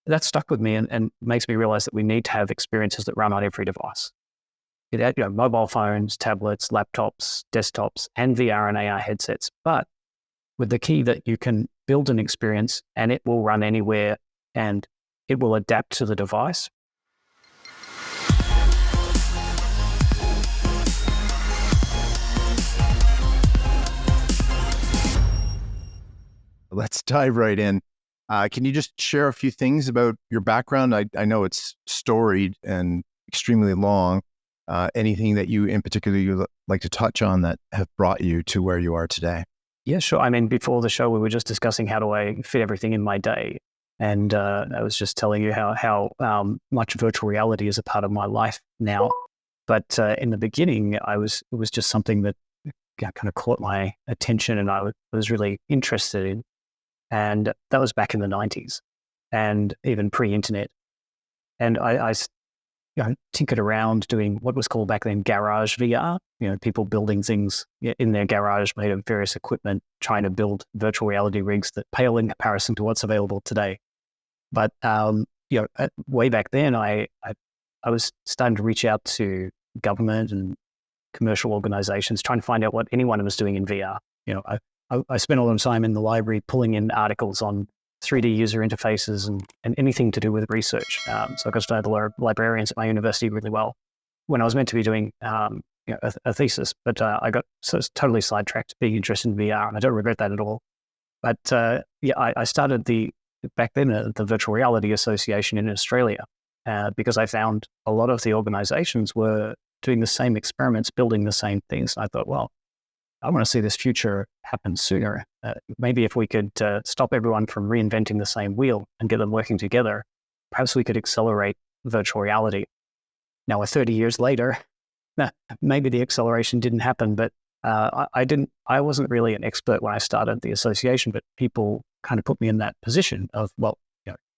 that stuck with me and makes me realize that we need to have experiences that run on every device. Mobile phones, tablets, laptops, desktops, and VR and AR headsets. But with the key that you can build an experience and it will run anywhere and it will adapt to the device. Let's dive right in. Can you just share a few things about your background? I know it's storied and extremely long. Anything that you in particular you like to touch on that have brought you to where you are today? Yeah, sure. I mean, before the show, we were just discussing how do I fit everything in my day. And I was just telling you how much virtual reality is a part of my life now. But in the beginning, it was just something that kind of caught my attention and I was really interested in. And that was back in the 90s and even pre-internet. And I tinkered around doing what was called back then garage VR, people building things in their garage made of various equipment, trying to build virtual reality rigs that pale in comparison to what's available today. But, way back then, I was starting to reach out to government and commercial organizations, trying to find out what anyone was doing in VR. I spent a lot of time in the library pulling in articles on 3D user interfaces and anything to do with research. So I got to know the librarians at my university really well when I was meant to be doing a thesis, but I got totally sidetracked being interested in VR, and I don't regret that at all. But I started back then the Virtual Reality Association in Australia because I found a lot of the organizations were doing the same experiments, building the same things. And I thought, well, I want to see this future happen sooner. Maybe if we could stop everyone from reinventing the same wheel and get them working together, perhaps we could accelerate virtual reality. Now, 30 years later, maybe the acceleration didn't happen, but I wasn't really an expert when I started the association, but people kind of put me in that position of, well,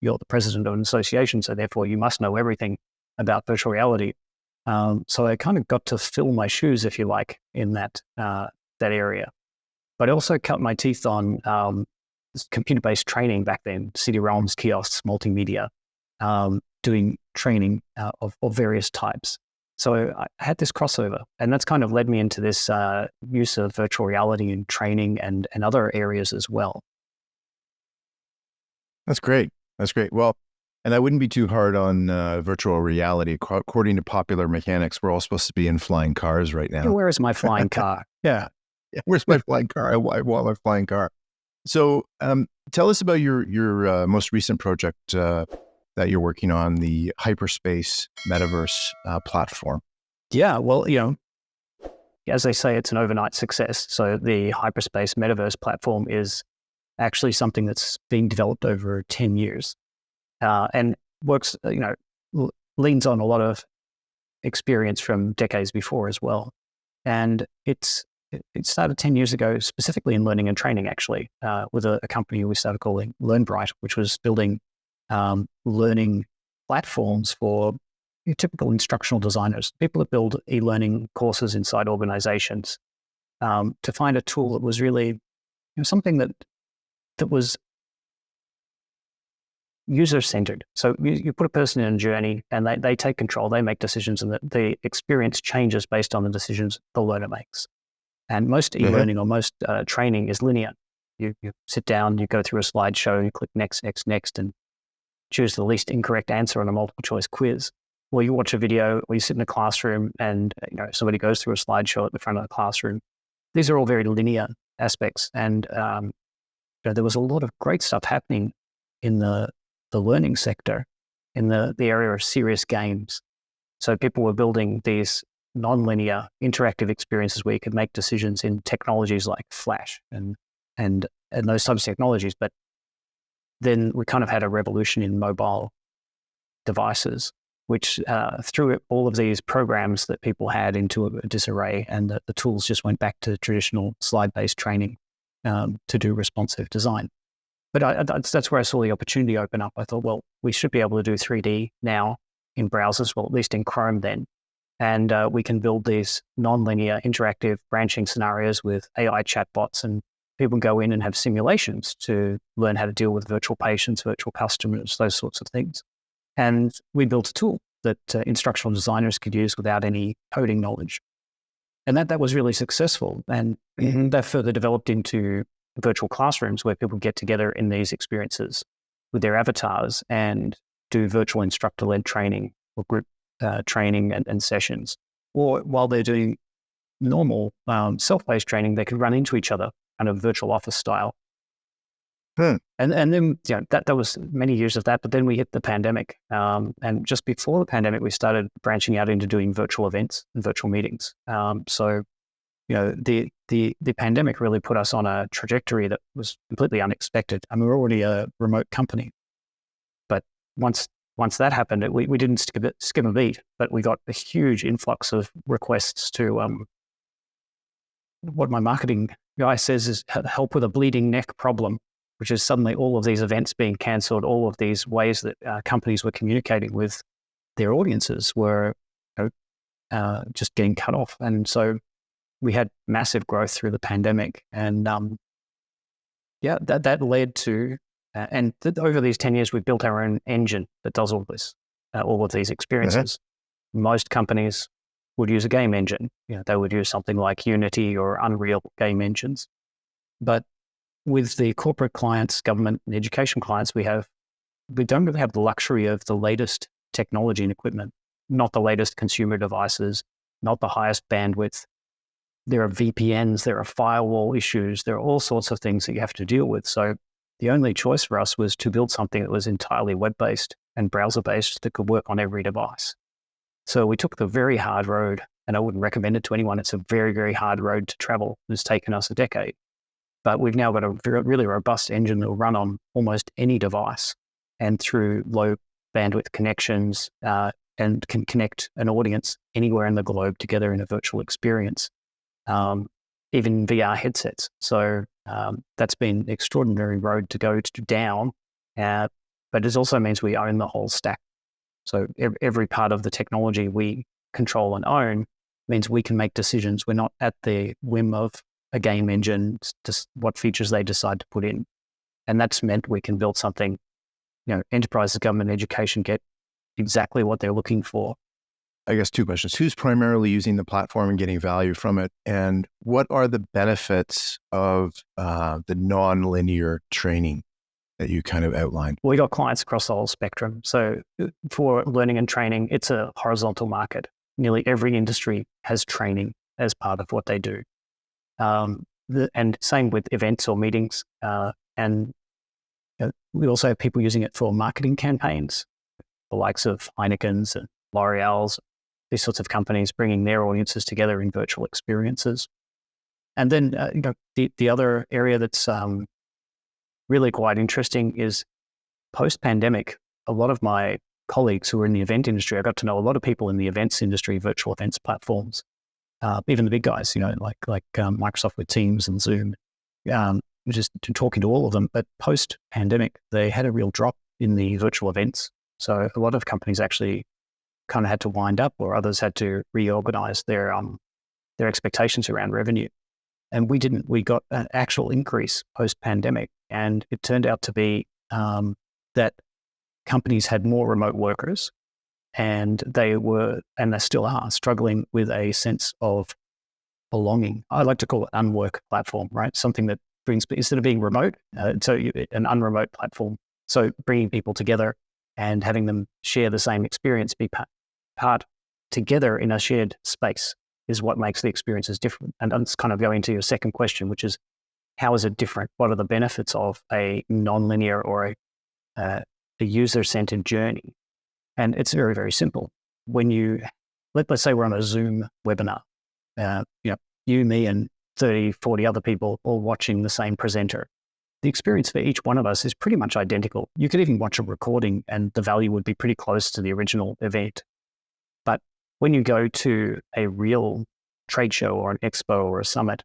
you're the president of an association, so therefore you must know everything about virtual reality. So I kind of got to fill my shoes, if you like, in that area. But I also cut my teeth on computer-based training back then, CD-ROMs, kiosks, multimedia, doing training of various types. So I had this crossover, and that's kind of led me into this use of virtual reality in training and other areas as well. That's great. Well, and I wouldn't be too hard on virtual reality. According to popular mechanics, we're all supposed to be in flying cars right now. Where is my flying car? Yeah. Where's my flying car? I want my flying car. So tell us about your most recent project that you're working on, the Hyperspace Metaverse Platform. Yeah, well, as they say, it's an overnight success. So the Hyperspace Metaverse Platform is actually something that's been developed over 10 years and works, leans on a lot of experience from decades before as well. And it started 10 years ago, specifically in learning and training, actually, with a company we started calling LearnBright, which was building learning platforms for typical instructional designers, people that build e-learning courses inside organizations, to find a tool that was really something that was user-centered. So you put a person in a journey and they take control, they make decisions, and the experience changes based on the decisions the learner makes. And most e-learning or most training is linear. You sit down, you go through a slideshow, you click next, and choose the least incorrect answer on a multiple choice quiz. Or you watch a video, or you sit in a classroom and somebody goes through a slideshow at the front of the classroom. These are all very linear aspects. And there was a lot of great stuff happening in the learning sector, in the area of serious games. So people were building these non-linear interactive experiences where you could make decisions in technologies like Flash and those types of technologies. But then we kind of had a revolution in mobile devices, which threw all of these programs that people had into a disarray, and the tools just went back to traditional slide-based training to do responsive design. But that's where I saw the opportunity open up. I thought, well, we should be able to do 3D now in browsers, well, at least in Chrome then. And we can build these non-linear interactive branching scenarios with AI chatbots and people go in and have simulations to learn how to deal with virtual patients, virtual customers, those sorts of things. And we built a tool that instructional designers could use without any coding knowledge. And that was really successful. And that further developed into virtual classrooms where people get together in these experiences with their avatars and do virtual instructor-led training or group training and sessions. Or while they're doing normal self-paced training, they could run into each other kind of virtual office style. And then that was many years of that, but then we hit the pandemic. And just before the pandemic, we started branching out into doing virtual events and virtual meetings. So the pandemic really put us on a trajectory that was completely unexpected. I mean, we're already a remote company, but once that happened, we didn't skip a beat, but we got a huge influx of requests to what my marketing guy says is help with a bleeding neck problem, which is suddenly all of these events being cancelled, all of these ways that companies were communicating with their audiences were just getting cut off. And so we had massive growth through the pandemic. And that led to, over these 10 years, we've built our own engine that does all this, all of these experiences. Most companies would use a game engine. They would use something like Unity or Unreal game engines. But with the corporate clients, government and education clients we don't really have the luxury of the latest technology and equipment, not the latest consumer devices, not the highest bandwidth. There are VPNs, there are firewall issues, there are all sorts of things that you have to deal with. So the only choice for us was to build something that was entirely web-based and browser-based that could work on every device. So we took the very hard road, and I wouldn't recommend it to anyone. It's a very, very hard road to travel. It's taken us a decade. But we've now got a really robust engine that will run on almost any device and through low bandwidth connections and can connect an audience anywhere in the globe together in a virtual experience, even VR headsets. So that's been an extraordinary road to go down, but it also means we own the whole stack. So every part of the technology we control and own means we can make decisions. We're not at the whim of a game engine, just what features they decide to put in. And that's meant we can build something, enterprises, government, education get exactly what they're looking for. I guess 2 questions. Who's primarily using the platform and getting value from it? And what are the benefits of the non-linear training that you kind of outlined? We got clients across the whole spectrum. So for learning and training, it's a horizontal market. Nearly every industry has training as part of what they do. And same with events or meetings. And we also have people using it for marketing campaigns, the likes of Heineken's and L'Oreal's, these sorts of companies bringing their audiences together in virtual experiences. And then the other area that's really quite interesting is post-pandemic, a lot of my colleagues who are in the event industry, I got to know a lot of people in the events industry, virtual events platforms, even the big guys, like Microsoft with Teams and Zoom, just talking to all of them. But post-pandemic, they had a real drop in the virtual events. So a lot of companies actually kind of had to wind up, or others had to reorganize their expectations around revenue. And we didn't. We got an actual increase post-pandemic. And it turned out to be that companies had more remote workers, and they still are struggling with a sense of belonging. I like to call it unwork platform, right? Something that brings, instead of being remote, an unremote platform. So bringing people together and having them share the same experience, be part together in a shared space is what makes the experiences different. And that's kind of going to your second question, which is, how is it different? What are the benefits of a nonlinear or a user-centered journey? And it's very, very simple. When let's say we're on a Zoom webinar, you, me, and 30, 40 other people all watching the same presenter. The experience for each one of us is pretty much identical. You could even watch a recording and the value would be pretty close to the original event. But when you go to a real trade show or an expo or a summit,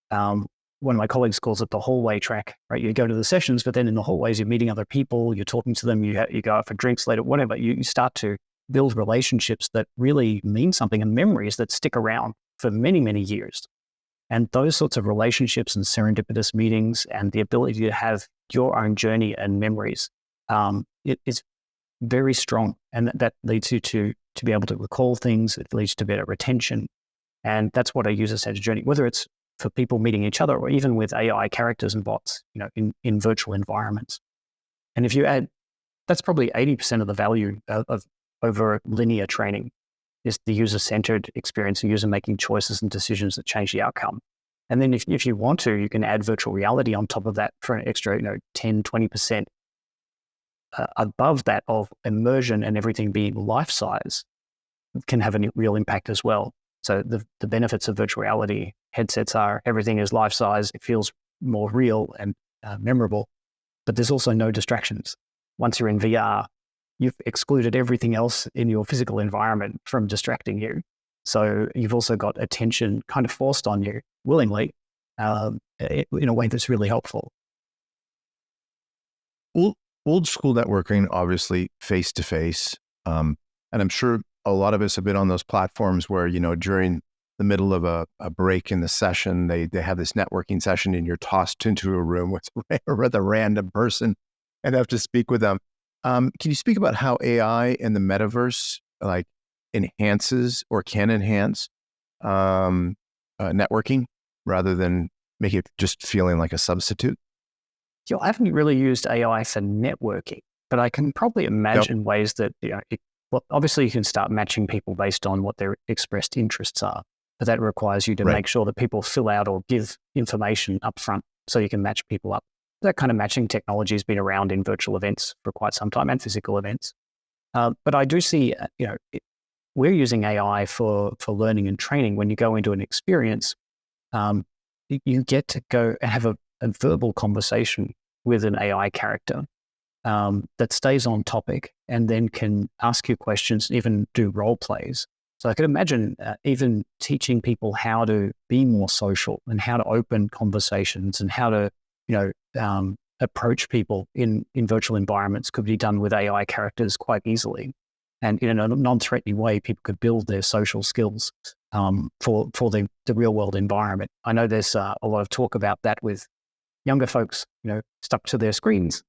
one of my colleagues calls it the hallway track, right? You go to the sessions, but then in the hallways, you're meeting other people, you're talking to them, you go out for drinks later, whatever. You start to build relationships that really mean something and memories that stick around for many, many years. And those sorts of relationships and serendipitous meetings and the ability to have your own journey and memories, it is very strong. And that leads you to be able to recall things. It leads to better retention. And that's what a user-centered journey, whether it's for people meeting each other or even with AI characters and bots, in virtual environments. And if you add, that's probably 80% of the value of over linear training is the user-centered experience and user making choices and decisions that change the outcome. And then if you want to, you can add virtual reality on top of that for an extra, 10, 20% above that of immersion and everything being life-size can have a real impact as well. So the benefits of virtual reality headsets are everything is life-size, it feels more real and memorable, but there's also no distractions. Once you're in VR, you've excluded everything else in your physical environment from distracting you. So you've also got attention kind of forced on you willingly in a way that's really helpful. Old school networking, obviously face-to-face. And I'm sure a lot of us have been on those platforms where, during the middle of a break in the session, they have this networking session and you're tossed into a room with a random person and have to speak with them. Can you speak about how AI and the metaverse enhances or can enhance networking rather than make it just feeling like a substitute? I haven't really used AI for networking, but I can probably imagine ways that, obviously you can start matching people based on what their expressed interests are, but that requires you to make sure that people fill out or give information up front so you can match people up. That kind of matching technology has been around in virtual events for quite some time and physical events. But I do see, we're using AI for learning and training. When you go into an experience, you get to go and have a verbal conversation with an AI character that stays on topic and then can ask you questions, even do role plays. So I could imagine even teaching people how to be more social and how to open conversations and how to, approach people in virtual environments could be done with AI characters quite easily. And in a non-threatening way, people could build their social skills for the real world environment. I know there's a lot of talk about that with younger folks, stuck to their screens,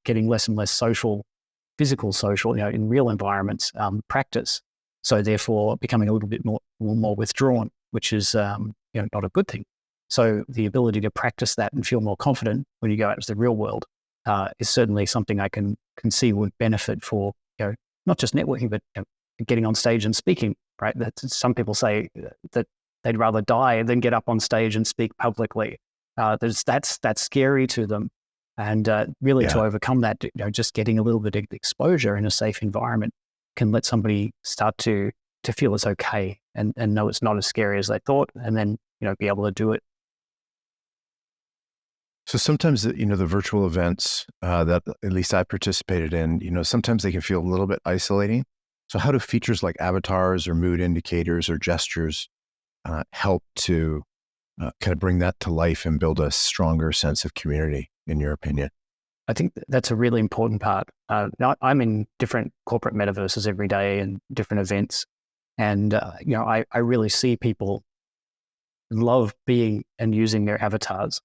getting less and less physical social, in real environments, practice. So therefore becoming a little bit more withdrawn, which is, not a good thing. So the ability to practice that and feel more confident when you go out into the real world is certainly something I can see would benefit for, not just networking, but getting on stage and speaking, right? Some people say that they'd rather die than get up on stage and speak publicly. That's scary to them. And really to overcome that, just getting a little bit of exposure in a safe environment can let somebody start to feel it's okay and know it's not as scary as they thought, and then, be able to do it. So sometimes, the virtual events that at least I participated in, sometimes they can feel a little bit isolating. So how do features like avatars or mood indicators or gestures help to kind of bring that to life and build a stronger sense of community, in your opinion? I think that's a really important part. Now I'm in different corporate metaverses every day and different events. And, I really see people love being and using their avatars.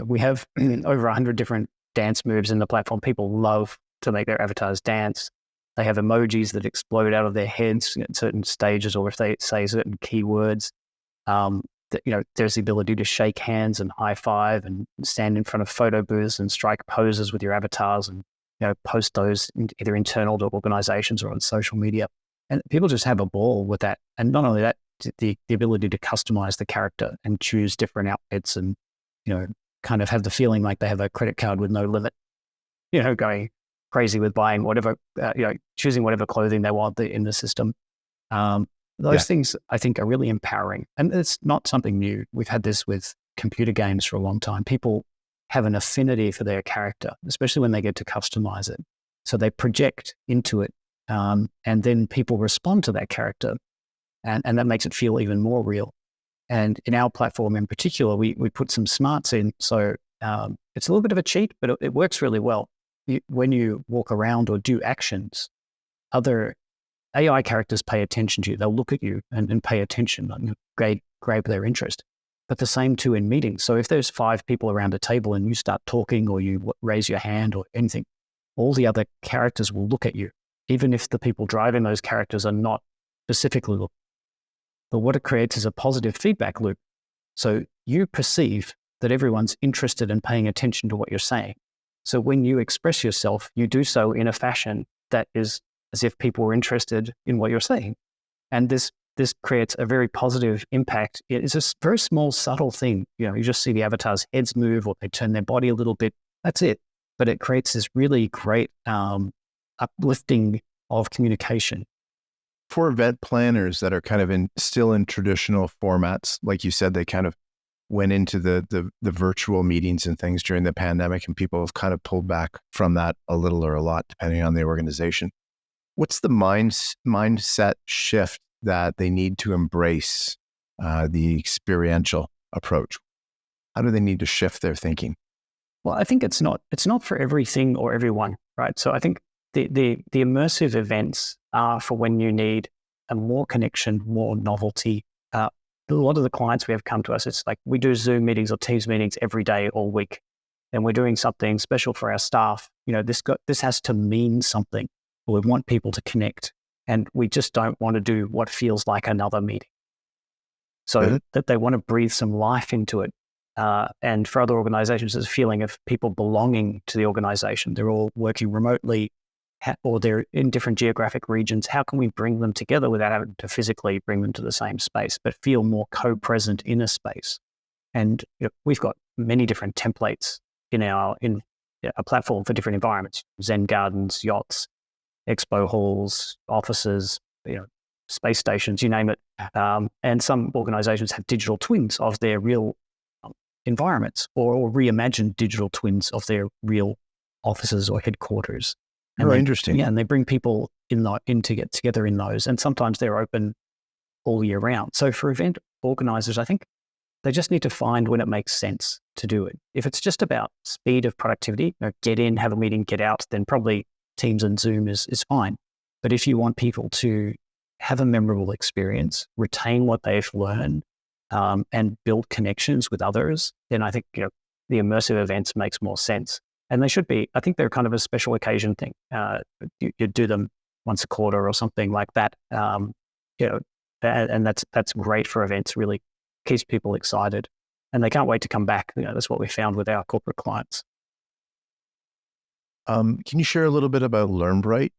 We have over 100 different dance moves in the platform. People love to make their avatars dance. They have emojis that explode out of their heads at certain stages, or if they say certain keywords. There's the ability to shake hands and high five and stand in front of photo booths and strike poses with your avatars and, post those either internal to organizations or on social media. And people just have a ball with that. And not only that, the ability to customize the character and choose different outfits and, kind of have the feeling like they have a credit card with no limit, going crazy with buying whatever, choosing whatever clothing they want in the system. Those things I think are really empowering, and it's not something new. We've had this with computer games for a long time. People have an affinity for their character, especially when they get to customize it. So they project into it, and then people respond to that character, and that makes it feel even more real. And in our platform in particular, we put some smarts in. So it's a little bit of a cheat, but it works really well. When you walk around or do actions, other AI characters pay attention to you. They'll look at you and pay attention, grab their interest. But the same too in meetings. So if there's 5 people around a table and you start talking or you raise your hand or anything, all the other characters will look at you, even if the people driving those characters are not specifically looking. But what it creates is a positive feedback loop. So you perceive that everyone's interested in paying attention to what you're saying. So when you express yourself, you do so in a fashion that is as if people were interested in what you're saying. And this creates a very positive impact. It's a very small, subtle thing. You just see the avatar's heads move or they turn their body a little bit. That's it. But it creates this really great uplifting of communication. For event planners that are kind of still in traditional formats, like you said, they kind of went into the virtual meetings and things during the pandemic, and people have kind of pulled back from that a little or a lot, depending on the organization. What's the mindset shift that they need to embrace the experiential approach? How do they need to shift their thinking? Well, I think it's not for everything or everyone, right? So I think the immersive events are for when you need a more connection, more novelty. A lot of the clients we have come to us, it's like we do Zoom meetings or Teams meetings every day, all week, and we're doing something special for our staff. This has to mean something. We want people to connect, and we just don't want to do what feels like another meeting. So that they want to breathe some life into it. And for other organizations, there's a feeling of people belonging to the organization. They're all working remotely or they're in different geographic regions. How can we bring them together without having to physically bring them to the same space, but feel more co-present in a space? And we've got many different templates in a platform for different environments: Zen gardens, yachts, expo halls, offices, space stations, you name it. And some organizations have digital twins of their real environments, or reimagined digital twins of their real offices or headquarters. And interesting. Yeah, and they bring people in to get together in those. And sometimes they're open all year round. So for event organizers, I think they just need to find when it makes sense to do it. If it's just about speed of productivity, get in, have a meeting, get out, then probably Teams and Zoom is fine. But if you want people to have a memorable experience, retain what they've learned, and build connections with others, then I think the immersive events makes more sense. And they should be. I think they're kind of a special occasion thing. You do them once a quarter or something like that. And that's great for events. Really keeps people excited, and they can't wait to come back. That's what we found with our corporate clients. Can you share a little bit about LearnBright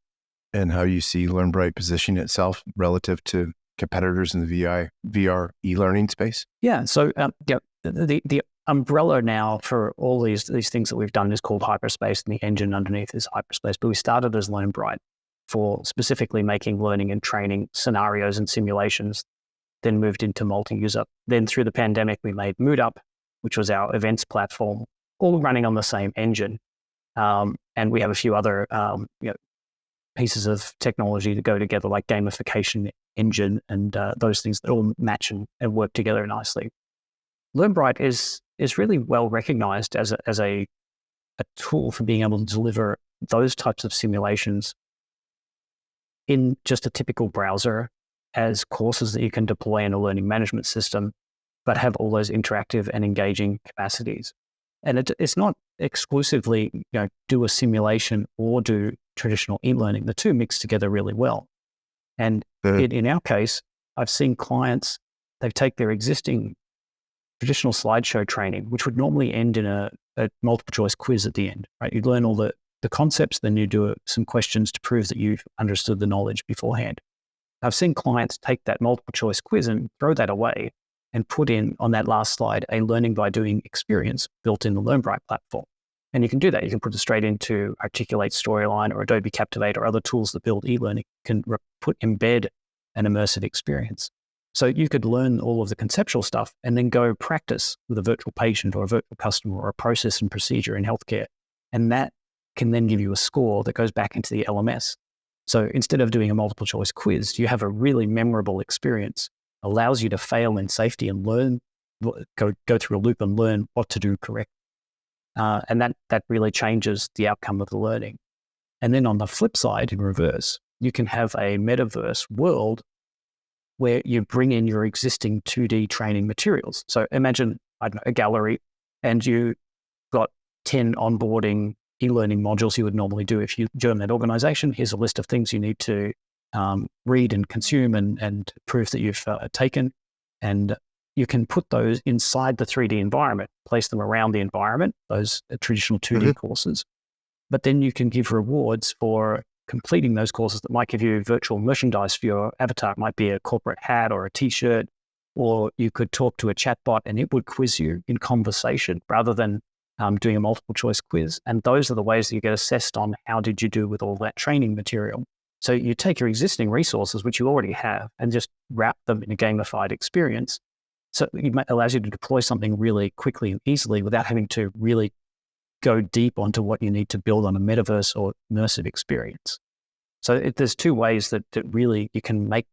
and how you see LearnBright positioning itself relative to competitors in the VR e-learning space? Yeah. So the umbrella now for all these things that we've done is called Hyperspace, and the engine underneath is Hyperspace. But we started as LearnBright for specifically making learning and training scenarios and simulations, then moved into multi-user. Then through the pandemic, we made MoodUp, which was our events platform, all running on the same engine. And we have a few other pieces of technology to go together, like gamification engine and those things that all match and work together nicely. LearnBright is really well recognized as a tool for being able to deliver those types of simulations in just a typical browser as courses that you can deploy in a learning management system, but have all those interactive and engaging capacities. And it's not exclusively do a simulation or do traditional e-learning. The two mix together really well. And in our case, I've seen clients, they take their existing traditional slideshow training, which would normally end in a multiple choice quiz at the end, right? You learn all the concepts, then you do some questions to prove that you've understood the knowledge beforehand. I've seen clients take that multiple choice quiz and throw that away and put in on that last slide a learning by doing experience built in the LearnBright platform. And you can do that. You can put it straight into Articulate Storyline or Adobe Captivate or other tools that build e-learning. You can embed an immersive experience. So you could learn all of the conceptual stuff and then go practice with a virtual patient or a virtual customer or a process and procedure in healthcare. And that can then give you a score that goes back into the LMS. So instead of doing a multiple choice quiz, you have a really memorable experience, allows you to fail in safety and learn, go through a loop and learn what to do correctly. And that really changes the outcome of the learning. And then on the flip side, in reverse, you can have a metaverse world where you bring in your existing 2D training materials. So imagine, I don't know, a gallery, and you got 10 onboarding e-learning modules you would normally do if you join that organization. Here's a list of things you need to read and consume and prove that you've taken. And you can put those inside the 3D environment, place them around the environment, those traditional 2D courses. But then you can give rewards for completing those courses that might give you virtual merchandise for your avatar. It might be a corporate hat or a t-shirt, or you could talk to a chatbot and it would quiz you in conversation rather than doing a multiple choice quiz. And those are the ways that you get assessed on how did you do with all that training material. So you take your existing resources, which you already have, and just wrap them in a gamified experience. So it allows you to deploy something really quickly and easily without having to really go deep onto what you need to build on a metaverse or immersive experience. So there's two ways that really you can make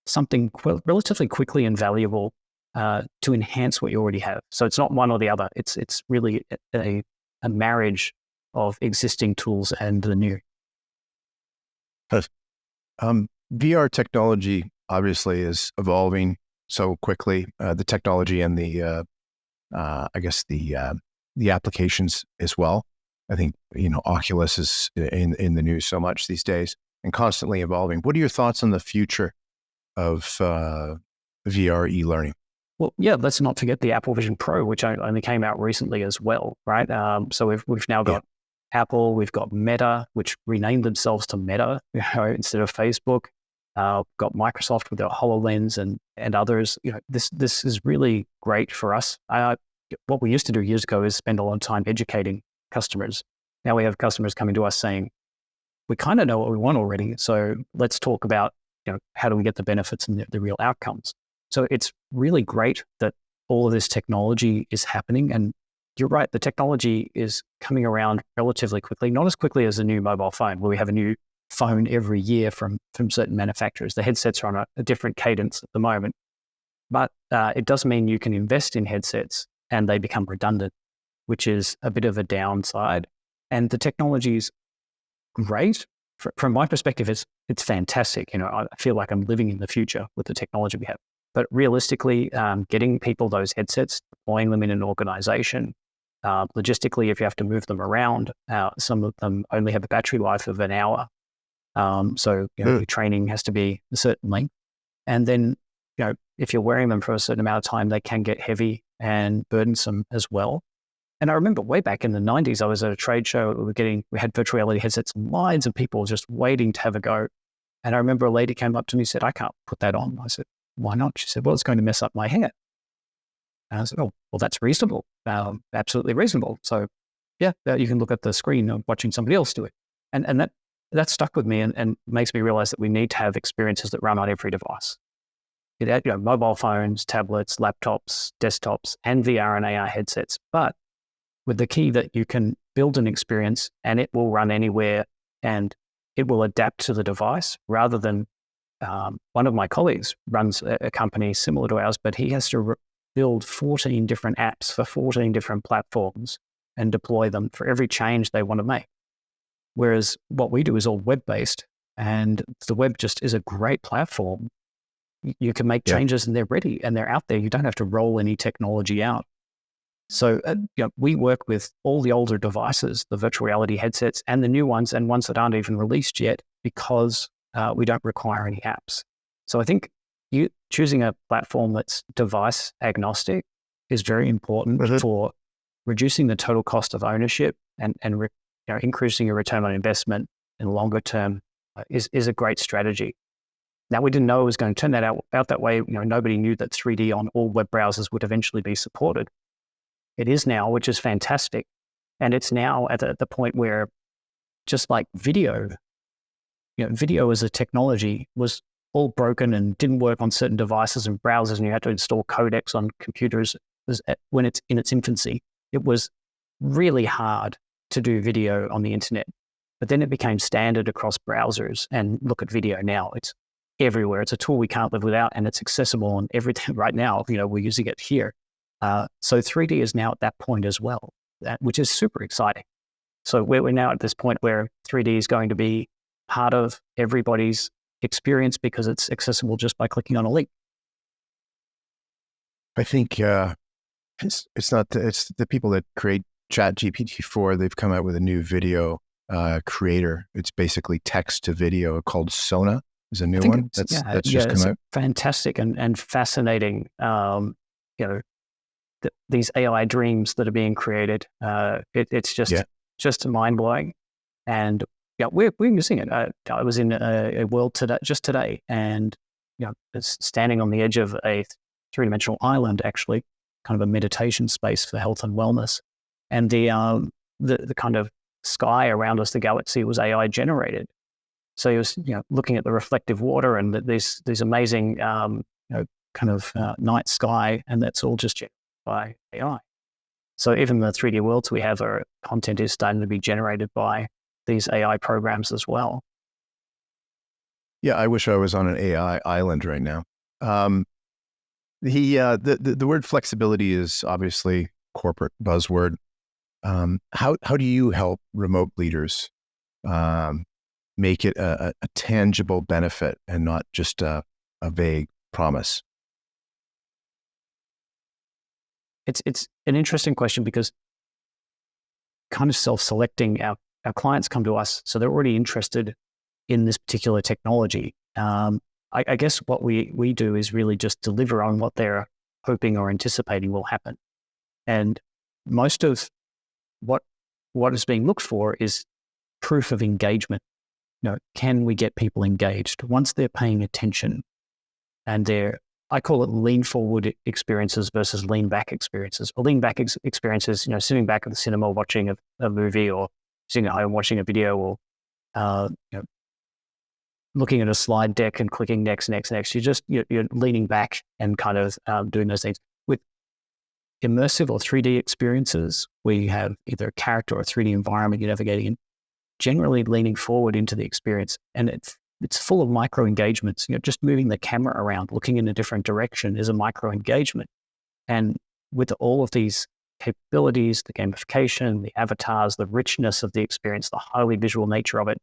something relatively quickly and valuable to enhance what you already have. So it's not one or the other. It's really a marriage of existing tools and the new. VR technology obviously is evolving so quickly. The technology and the applications as well. I think Oculus is in the news so much these days and constantly evolving. What are your thoughts on the future of VR e-learning? Well, yeah, let's not forget the Apple Vision Pro, which only came out recently as well, right? So we've now got Apple, we've got Meta, which renamed themselves to Meta instead of Facebook. Got Microsoft with their HoloLens and others. This is really great for us. What we used to do years ago is spend a lot of time educating customers. Now we have customers coming to us saying, we kind of know what we want already, so let's talk about how do we get the benefits and the real outcomes. So it's really great that all of this technology is happening. And you're right, the technology is coming around relatively quickly, not as quickly as a new mobile phone, where we have a new phone every year from certain manufacturers. The headsets are on a different cadence at the moment. But it does mean you can invest in headsets and they become redundant, which is a bit of a downside. And the technology is great. From my perspective, it's fantastic. I feel like I'm living in the future with the technology we have. But realistically, getting people those headsets, deploying them in an organization, logistically, if you have to move them around, some of them only have a battery life of an hour. So your training has to be a certain length. And then, if you're wearing them for a certain amount of time, they can get heavy and burdensome as well. And I remember way back in the 90s, I was at a trade show. We had virtual reality headsets, and lines of people just waiting to have a go. And I remember a lady came up to me and said, I can't put that on. I said, why not? She said, well, it's going to mess up my hair. And I said, oh, well, that's reasonable. Absolutely reasonable. So yeah, you can look at the screen of watching somebody else do it. And that stuck with me and makes me realize that we need to have experiences that run on every device. Mobile phones, tablets, laptops, desktops, and VR and AR headsets. But with the key that you can build an experience and it will run anywhere and it will adapt to the device rather than one of my colleagues runs a company similar to ours, but he has to build 14 different apps for 14 different platforms and deploy them for every change they want to make. Whereas what we do is all web-based, and the web just is a great platform. You can make changes and they're ready and they're out there. You don't have to roll any technology out. So we work with all the older devices, the virtual reality headsets and the new ones and ones that aren't even released yet because we don't require any apps. So I think you choosing a platform that's device agnostic is very important for reducing the total cost of ownership and increasing your return on investment in the longer term is a great strategy. Now, we didn't know it was going to turn that out that way. Nobody knew that 3D on all web browsers would eventually be supported. It is now, which is fantastic. And it's now at the point where just like video, video as a technology was all broken and didn't work on certain devices and browsers, and you had to install codecs on computers when it's in its infancy. It was really hard to do video on the internet. But then it became standard across browsers, and look at video now. It's everywhere. It's a tool we can't live without, and it's accessible on everything right now. We're using it here. So 3D is now at that point as well, which is super exciting. So we're now at this point where 3D is going to be part of everybody's experience because it's accessible just by clicking on a link. I think it's not it's the people that create ChatGPT-4. They've come out with a new video creator. It's basically text to video called Sona. Is a new one that's just come out. Fantastic and fascinating. These AI dreams that are being created. It's just mind blowing, and we're using it. I was in a world today, and it's standing on the edge of a three-dimensional island, actually, kind of a meditation space for health and wellness, and the kind of sky around us, the galaxy, was AI generated. So he was, looking at the reflective water and these amazing, night sky, and that's all just generated by AI. So even the 3D worlds we have, our content is starting to be generated by these AI programs as well. Yeah, I wish I was on an AI island right now. The word flexibility is obviously corporate buzzword. How do you help remote leaders make it a tangible benefit and not just a vague promise? It's an interesting question because kind of self-selecting. Our clients come to us, so they're already interested in this particular technology. I guess what we do is really just deliver on what they're hoping or anticipating will happen. And most of what is being looked for is proof of engagement. Can we get people engaged once they're paying attention? And I call it lean forward experiences versus lean back experiences. Or lean back experiences, sitting back at the cinema watching a movie, or sitting at home watching a video, or looking at a slide deck and clicking next. You're leaning back and kind of doing those things. With immersive or 3D experiences, where you have either a character or a 3D environment you're navigating in, generally leaning forward into the experience, and it's full of micro engagements. Just moving the camera around, looking in a different direction is a micro engagement. And with all of these capabilities, the gamification, the avatars, the richness of the experience, the highly visual nature of it,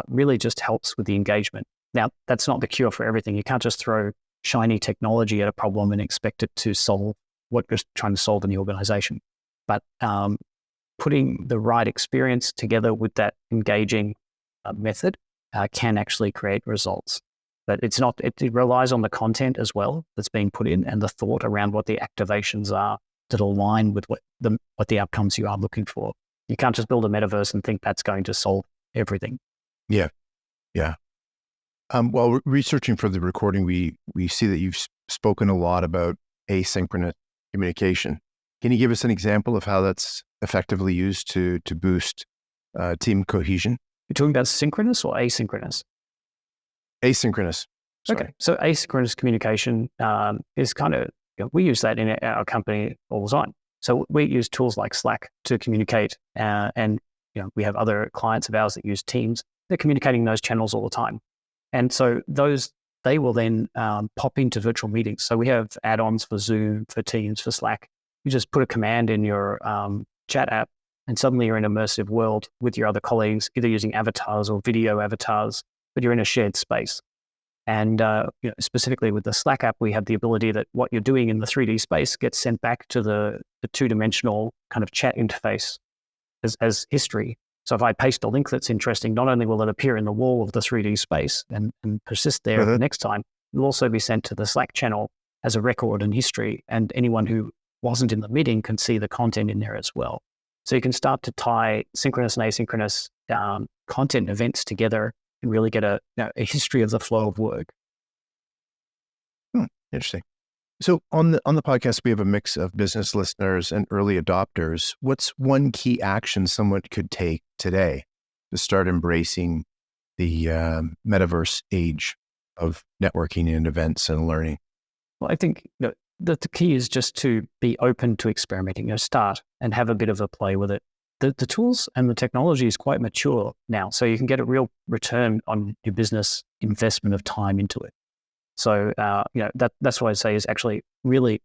really just helps with the engagement. Now, that's not the cure for everything. You can't just throw shiny technology at a problem and expect it to solve what you're trying to solve in the organization. But putting the right experience together with that engaging method can actually create results. But it's not, it relies on the content as well that's being put in, and the thought around what the activations are that align with what the outcomes you are looking for. You can't just build a metaverse and think that's going to solve everything. Yeah. While researching for the recording, we see that you've spoken a lot about asynchronous communication. Can you give us an example of how that's effectively used to boost team cohesion? You're talking about synchronous or asynchronous? Asynchronous. Sorry. Okay, so asynchronous communication is kind of, we use that in our company all the time. So we use tools like Slack to communicate, and we have other clients of ours that use Teams. They're communicating those channels all the time, and so they will then pop into virtual meetings. So we have add-ons for Zoom, for Teams, for Slack. You just put a command in your chat app, and suddenly you're in an immersive world with your other colleagues, either using avatars or video avatars, but you're in a shared space. And specifically with the Slack app, we have the ability that what you're doing in the 3D space gets sent back to the two-dimensional kind of chat interface as history. So if I paste a link that's interesting, not only will it appear in the wall of the 3D space and persist there the next time, it'll also be sent to the Slack channel as a record and history, and anyone who wasn't in the meeting can see the content in there as well. So you can start to tie synchronous and asynchronous content events together and really get a history of the flow of work. Interesting. So on the podcast, we have a mix of business listeners and early adopters. What's one key action someone could take today to start embracing the metaverse age of networking and events and learning? Well, I think the key is just to be open to experimenting. Start and have a bit of a play with it. The tools and the technology is quite mature now, so you can get a real return on your business investment of time into it. So that's what I say is actually really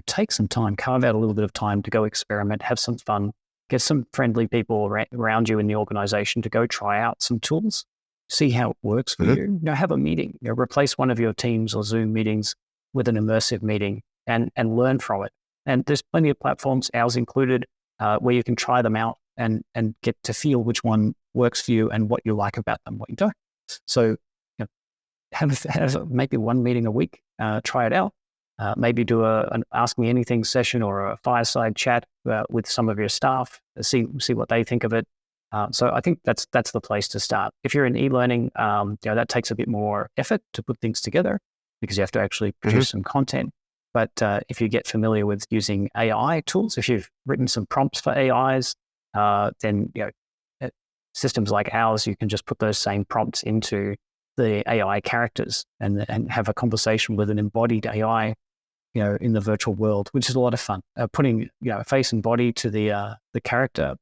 take some time, carve out a little bit of time to go experiment, have some fun, get some friendly people around you in the organization to go try out some tools see how it works for you. Have a meeting. Replace one of your Teams or Zoom meetings with an immersive meeting and learn from it. And there's plenty of platforms, ours included, where you can try them out and get to feel which one works for you and what you like about them, what you don't. So have maybe one meeting a week, try it out. Maybe do an Ask Me Anything session or a fireside chat with some of your staff, see what they think of it. So I think that's the place to start. If you're in e-learning, that takes a bit more effort to put things together because you have to actually produce some content. But if you get familiar with using AI tools, if you've written some prompts for AIs, then systems like ours, you can just put those same prompts into the AI characters and have a conversation with an embodied AI, in the virtual world, which is a lot of fun. Putting face and body to the character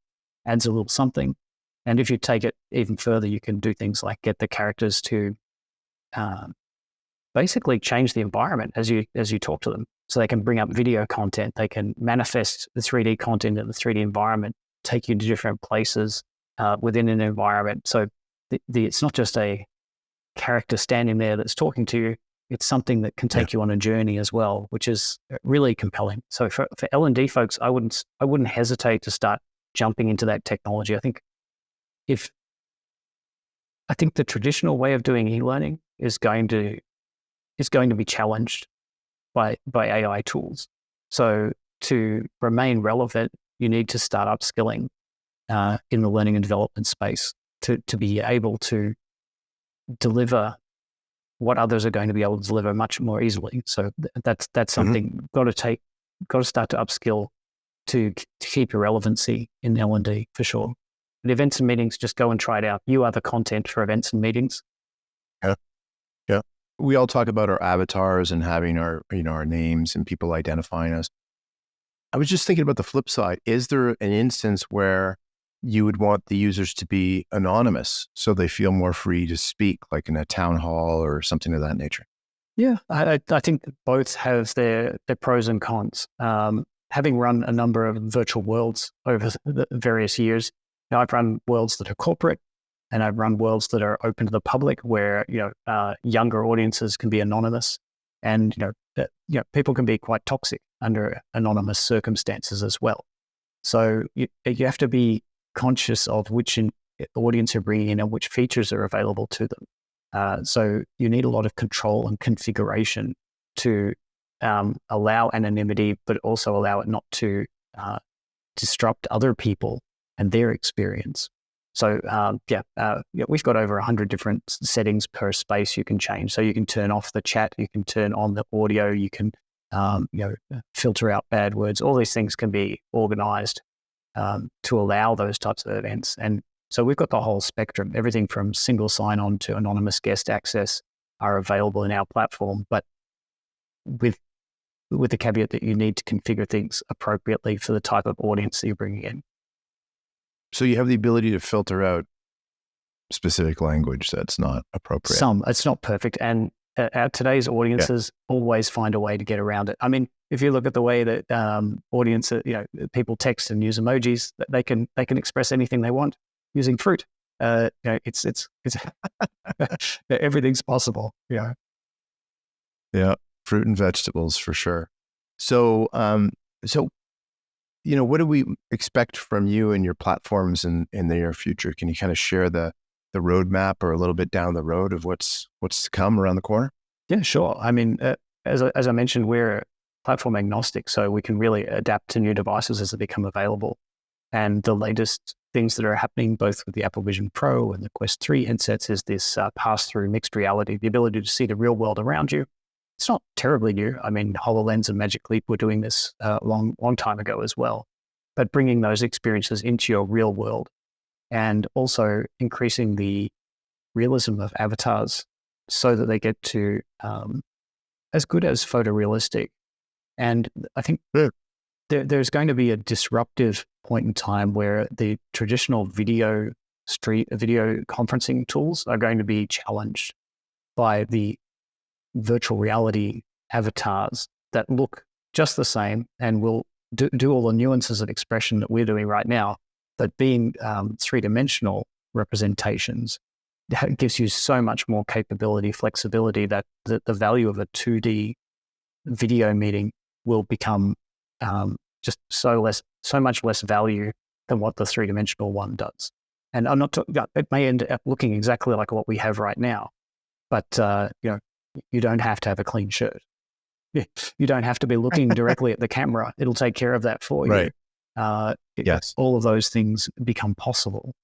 adds a little something. And if you take it even further, you can do things like get the characters to basically change the environment as you talk to them. So they can bring up video content, they can manifest the 3D content in the 3D environment, take you to different places within an environment. So it's not just a character standing there that's talking to you. It's something that can take you on a journey as well, which is really compelling. So for L&D folks, I wouldn't hesitate to start jumping into that technology. I think the traditional way of doing e-learning is going to be challenged by AI tools. So to remain relevant, you need to start upskilling in the learning and development space to be able to deliver what others are going to be able to deliver much more easily. So that's something got to start to upskill to keep your relevancy in L&D for sure. But events and meetings, just go and try it out. You are the content for events and meetings. Yeah. We all talk about our avatars and having our names and people identifying us. I was just thinking about the flip side. Is there an instance where you would want the users to be anonymous so they feel more free to speak, like in a town hall or something of that nature? Yeah, I think that both have their pros and cons. Having run a number of virtual worlds over the various years, I've run worlds that are corporate and I've run worlds that are open to the public where, younger audiences can be anonymous and, people can be quite toxic under anonymous circumstances as well. So you have to be conscious of which audience you're bringing in and which features are available to them. So you need a lot of control and configuration to allow anonymity, but also allow it not to disrupt other people and their experience. So we've got over 100 different settings per space you can change. So you can turn off the chat, you can turn on the audio, you can filter out bad words. All these things can be organized to allow those types of events. And so we've got the whole spectrum, everything from single sign-on to anonymous guest access are available in our platform, but with the caveat that you need to configure things appropriately for the type of audience that you're bringing in. So you have the ability to filter out specific language that's not appropriate. It's not perfect. And today's audiences always find a way to get around it. I mean, if you look at the way that people text and use emojis, they can express anything they want using fruit. It's everything's possible. Yeah. Yeah, fruit and vegetables for sure. So, what do we expect from you and your platforms in the near future? Can you kind of share the roadmap or a little bit down the road of what's to come around the corner? Yeah, sure. I mean, as I mentioned, we're platform agnostic, so we can really adapt to new devices as they become available. And the latest things that are happening, both with the Apple Vision Pro and the Quest 3 headsets, is this pass-through mixed reality, the ability to see the real world around you. It's not terribly new. I mean, HoloLens and Magic Leap were doing this long time ago as well. But bringing those experiences into your real world and also increasing the realism of avatars so that they get to as good as photorealistic. And I think there's going to be a disruptive point in time where the traditional video conferencing tools are going to be challenged by the virtual reality avatars that look just the same and will do all the nuances of expression that we're doing right now, but being three-dimensional representations gives you so much more capability, flexibility, that the value of a 2D video meeting will become just so much less value than what the 3-dimensional one does. And I'm not talking, it may end up looking exactly like what we have right now, but you don't have to have a clean shirt. You don't have to be looking directly at the camera. It'll take care of that for you. Yes. All of those things become possible.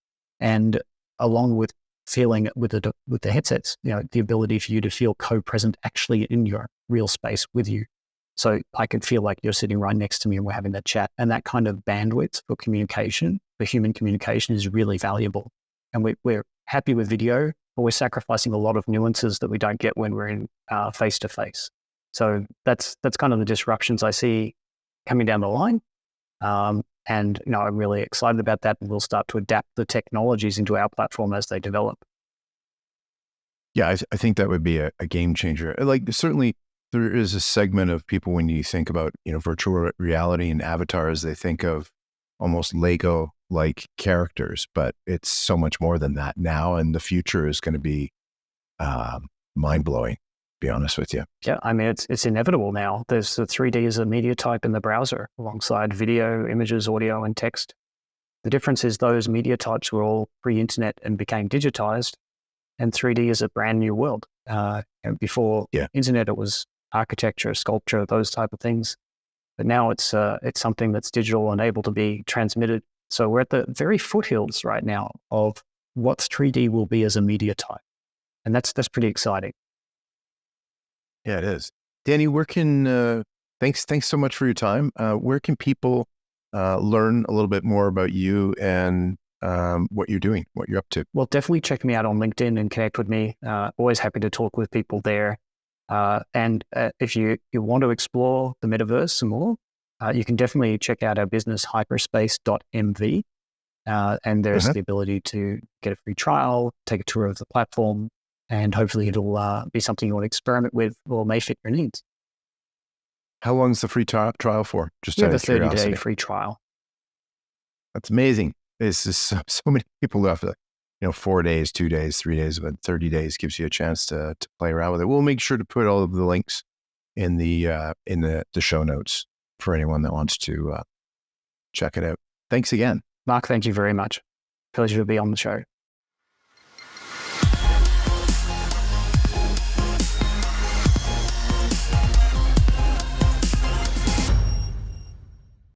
And along with feeling with the headsets, the ability for you to feel co-present actually in your real space with you. So I can feel like you're sitting right next to me and we're having that chat. And that kind of bandwidth for communication, for human communication, is really valuable. And we're happy with video, but we're sacrificing a lot of nuances that we don't get when we're in face-to-face. So that's kind of the disruptions I see coming down the line. And I'm really excited about that, and we'll start to adapt the technologies into our platform as they develop. Yeah, I think that would be a game changer. Like, certainly there is a segment of people, when you think about, virtual reality and avatars, they think of almost Lego-like characters, but it's so much more than that now. And the future is going to be mind-blowing, to be honest with you. Yeah, I mean, it's inevitable now. There's the 3D as a media type in the browser alongside video, images, audio, and text. The difference is those media types were all pre-internet and became digitized, and 3D is a brand new world. Before internet, it was architecture, sculpture, those type of things. But now it's something that's digital and able to be transmitted. So we're at the very foothills right now of what 3D will be as a media type. And that's pretty exciting. Yeah, it is. Danny, where can, thanks so much for your time. Where can people learn a little bit more about you and what you're doing, what you're up to? Well, definitely check me out on LinkedIn and connect with me. Always happy to talk with people there. And if you want to explore the metaverse some more, you can definitely check out our business, hyperspace.mv. And there's the ability to get a free trial, take a tour of the platform, and hopefully it'll be something you want to experiment with or may fit your needs. How long is the free trial for? Just we have a 30-day free trial. That's amazing. It's just so many people who have to, 4 days, 2 days, 3 days, but 30 days gives you a chance to play around with it. We'll make sure to put all of the links in the show notes for anyone that wants to check it out. Thanks again. Mark, thank you very much. Pleasure to be on the show.